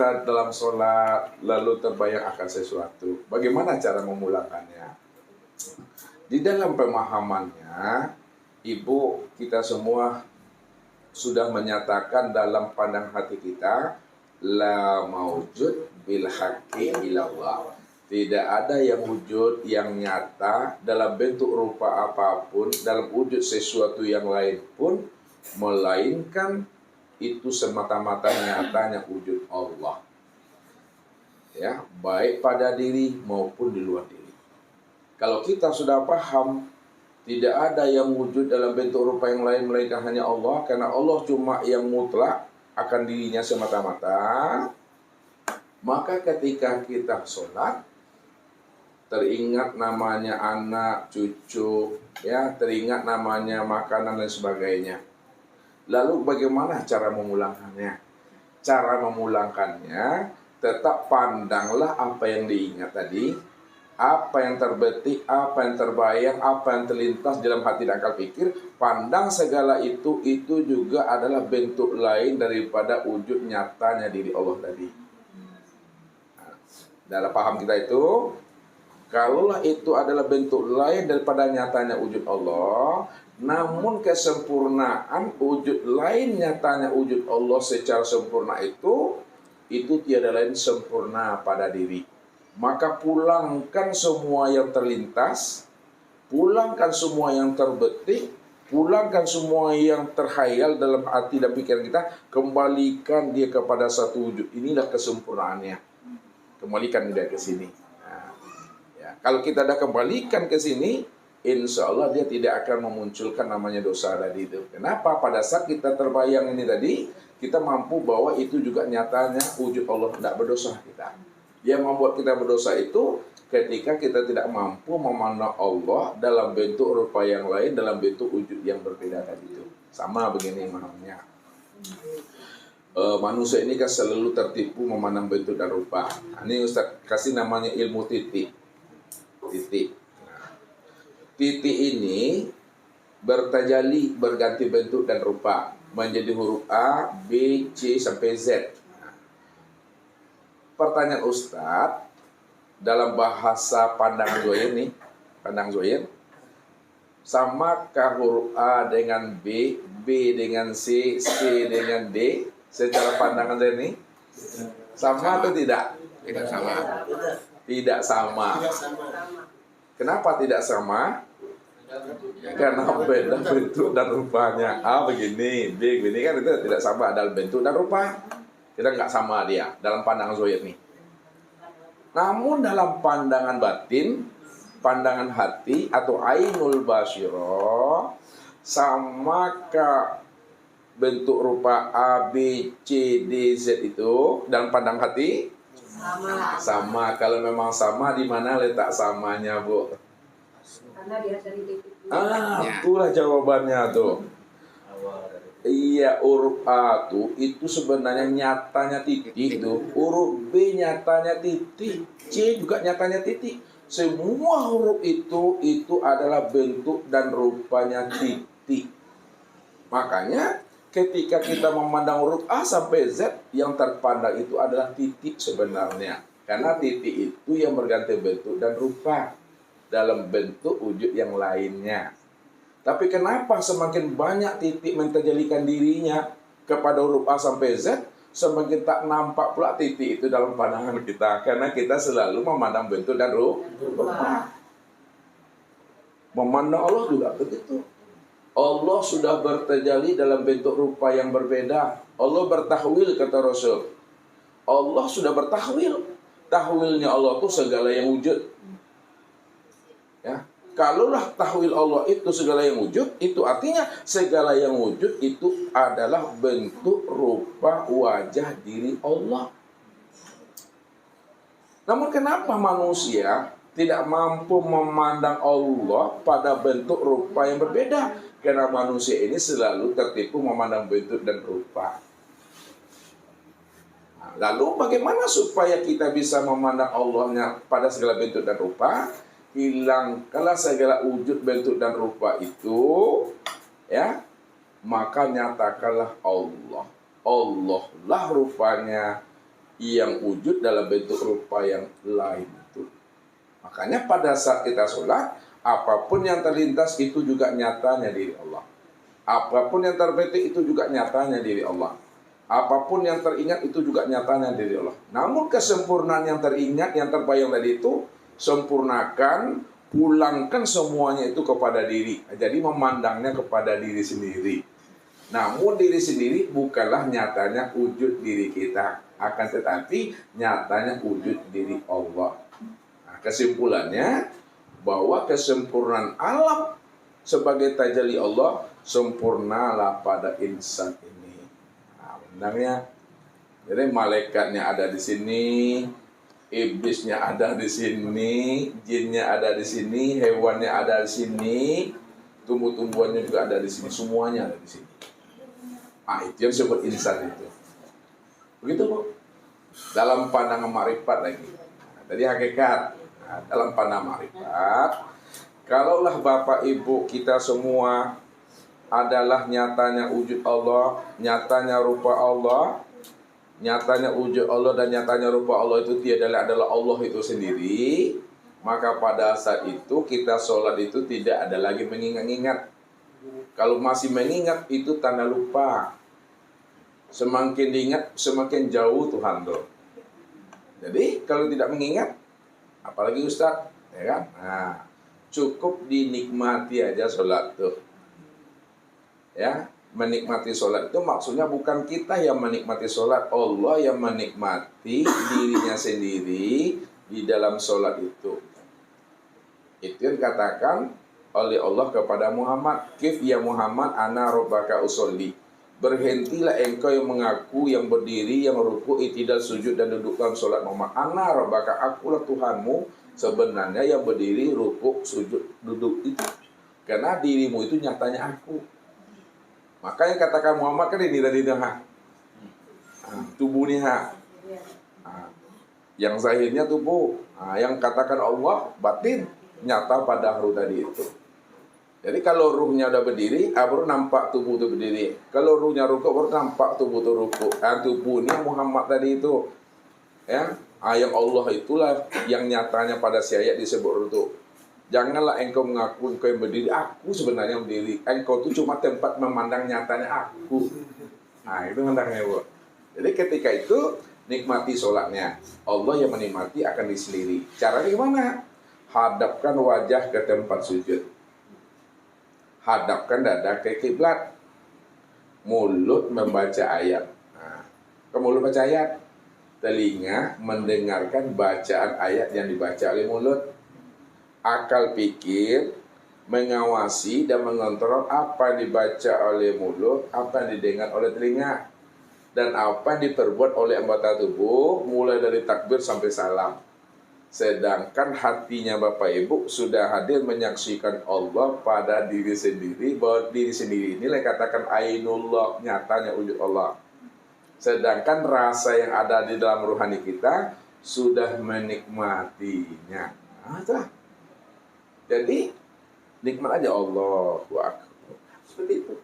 dalam sholat lalu terbayang akan sesuatu, bagaimana cara memulangkannya? Di dalam pemahamannya, ibu kita semua sudah menyatakan dalam pandang hati kita, la maujud bil haqqi illallah. Tidak ada yang wujud yang nyata dalam bentuk rupa apapun, dalam wujud sesuatu yang lain pun, melainkan itu semata-mata nyatanya wujud Allah. Ya, baik pada diri maupun di luar diri. Kalau kita sudah paham tidak ada yang wujud dalam bentuk rupa yang lain melainkan hanya Allah, karena Allah cuma yang mutlak akan dirinya semata-mata, maka ketika kita sholat teringat namanya anak, cucu, ya, teringat namanya makanan dan sebagainya. Lalu bagaimana cara memulangkannya? Cara memulangkannya, tetap pandanglah apa yang diingat tadi, apa yang terbetik, apa yang terbayang, apa yang terlintas dalam hati dan akal pikir. Pandang segala itu juga adalah bentuk lain daripada wujud nyatanya diri Allah tadi. Nah, dalam paham kita itu, kalaulah itu adalah bentuk lain daripada nyatanya wujud Allah, namun kesempurnaan wujud lain nyatanya wujud Allah secara sempurna itu tiada lain sempurna pada diri. Maka pulangkan semua yang terlintas, pulangkan semua yang terbetik, pulangkan semua yang terhayal dalam hati dan pikiran kita, kembalikan dia kepada satu wujud. Inilah kesempurnaannya. Kembalikan dia ke sini. Nah, ya, kalau kita dah kembalikan ke sini, insya Allah dia tidak akan memunculkan namanya dosa tadi itu. Kenapa? Pada saat kita terbayang ini tadi, kita mampu bahwa itu juga nyatanya wujud Allah, tidak berdosa kita. Yang membuat kita berdosa itu ketika kita tidak mampu memandang Allah dalam bentuk rupa yang lain, dalam bentuk wujud yang berbeda tadi itu. Sama begini mahamnya. Manusia ini kan selalu tertipu memandang bentuk dan rupa. Nah, ini Ustaz kasih namanya ilmu titik. Titik. Titik ini bertajali, berganti bentuk dan rupa, menjadi huruf A, B, C, sampai Z. Nah, pertanyaan Ustadz, dalam bahasa pandangan Zohir nih, pandang Zohir, samakah huruf A dengan B, B dengan C, C dengan D, secara pandangan Zohir ini? Sama atau tidak? Tidak sama. Tidak sama. Kenapa tidak sama? Karena beda bentuk dan rupanya. A begini, B begini, kan itu tidak sama dalam bentuk dan rupa. Kita nggak sama dia dalam pandangan Zohir nih. Namun dalam pandangan batin, pandangan hati atau ainul basyirah, samakah bentuk rupa A, B, C, D, Z itu dalam pandang hati? Sama. Kalau memang sama, di mana letak samanya, Bu? Karena dia dari titik. Itulah jawabannya tuh. Iya, huruf A tuh itu sebenarnya nyatanya titik itu. Huruf B nyatanya titik, C juga nyatanya titik. Semua huruf itu adalah bentuk dan rupanya titik. Makanya ketika kita memandang huruf A sampai Z, yang terpandang itu adalah titik sebenarnya. Karena titik itu yang berganti bentuk dan rupa dalam bentuk wujud yang lainnya. Tapi kenapa semakin banyak titik menterjalikan dirinya kepada huruf A sampai Z, semakin tak nampak pula titik itu dalam pandangan kita. Karena kita selalu memandang bentuk dan rupa. Memandang Allah juga begitu. Allah sudah berterjali dalam bentuk rupa yang berbeda. Allah bertahwil, kata Rasul. Allah sudah bertahwil. Tahwilnya Allah itu segala yang wujud. Ya, kalaulah tahwil Allah itu segala yang wujud, itu artinya segala yang wujud itu adalah bentuk rupa wajah diri Allah. Namun kenapa manusia tidak mampu memandang Allah pada bentuk rupa yang berbeda? Karena manusia ini selalu tertipu memandang bentuk dan rupa. Lalu bagaimana supaya kita bisa memandang Allahnya pada segala bentuk dan rupa? Hilangkanlah segala wujud bentuk dan rupa itu, ya, maka nyatakanlah Allah. Allah lah rupanya, yang wujud dalam bentuk rupa yang lain itu. Makanya pada saat kita sholat, apapun yang terlintas itu juga nyatanya diri Allah. Apapun yang terbetik itu juga nyatanya diri Allah. Apapun yang teringat itu juga nyatanya diri Allah. Namun kesempurnaan yang teringat, yang terbayang tadi itu, sempurnakan, pulangkan semuanya itu kepada diri. Jadi memandangnya kepada diri sendiri. Namun diri sendiri bukanlah nyatanya wujud diri kita. Akan tetapi nyatanya wujud diri Allah. Nah, kesimpulannya bahwa kesempurnaan alam sebagai tajalli Allah sempurnalah pada insan ini. Nah, benarnya. Jadi malaikatnya ada di sini, iblisnya ada di sini, jinnya ada di sini, hewannya ada di sini, tumbuh-tumbuhannya juga ada di sini, semuanya ada di sini. Ah, itu yang disebut insan itu. Begitu, Bu. Dalam pandangan makrifat lagi. Nah, tadi hakikat. Nah, dalam pandangan makrifat, kalaulah Bapak Ibu kita semua adalah nyatanya wujud Allah, nyatanya rupa Allah, nyatanya wujud Allah dan nyatanya rupa Allah itu tiadalah adalah Allah itu sendiri, maka pada saat itu kita sholat itu tidak ada lagi mengingat-ingat. Kalau masih mengingat itu tanda lupa. Semakin diingat semakin jauh Tuhan tuh. Jadi kalau tidak mengingat, apalagi Ustaz, ya kan? Nah, cukup dinikmati aja sholat tuh. Ya, menikmati sholat itu maksudnya bukan kita yang menikmati sholat, Allah yang menikmati dirinya sendiri di dalam sholat itu. Itu yang dikatakan oleh Allah kepada Muhammad, kif ya Muhammad ana rabbaka usolli. Berhentilah engkau yang mengaku, yang berdiri, yang ruku, i'tidal, sujud dan duduk dalam sholat Muhammad. Ana rabbaka, akulah Tuhanmu sebenarnya yang berdiri, ruku, sujud, duduk itu. Karena dirimu itu nyatanya aku. Makanya katakan Muhammad kan ini dari dah. Tubuh ni ha. Yang zahirnya tubuh. Yang katakan Allah batin nyata pada ruh tadi itu. Jadi kalau ruhnya udah berdiri, baru nampak tubuh itu berdiri. Kalau ruhnya rukuk, baru nampak tubuh itu rukuk. Tubuh ini Muhammad tadi itu. Ya, yang Allah itulah yang nyatanya pada si ayat disebut itu. Janganlah engkau mengaku engkau yang berdiri, aku sebenarnya berdiri. Engkau itu cuma tempat memandang nyatanya aku. Nah, itu mandangnya, Bu. Jadi ketika itu nikmati sholatnya. Allah yang menikmati akan diseliri. Caranya gimana? Hadapkan wajah ke tempat sujud. Hadapkan dada ke kiblat. Mulut membaca ayat. Nah, ke mulut baca ayat. Telinga mendengarkan bacaan ayat yang dibaca oleh mulut. Akal pikir mengawasi dan mengontrol apa yang dibaca oleh mulut, apa yang didengar oleh telinga, dan apa yang diperbuat oleh anggota tubuh mulai dari takbir sampai salam. Sedangkan hatinya Bapak Ibu sudah hadir menyaksikan Allah pada diri sendiri, bahwa diri sendiri inilah katakan ainullah, nyatanya wujud Allah. Sedangkan rasa yang ada di dalam rohani kita sudah menikmatinya. Nah, itulah. Jadi nikmat aja Allahu Akbar. Seperti itu.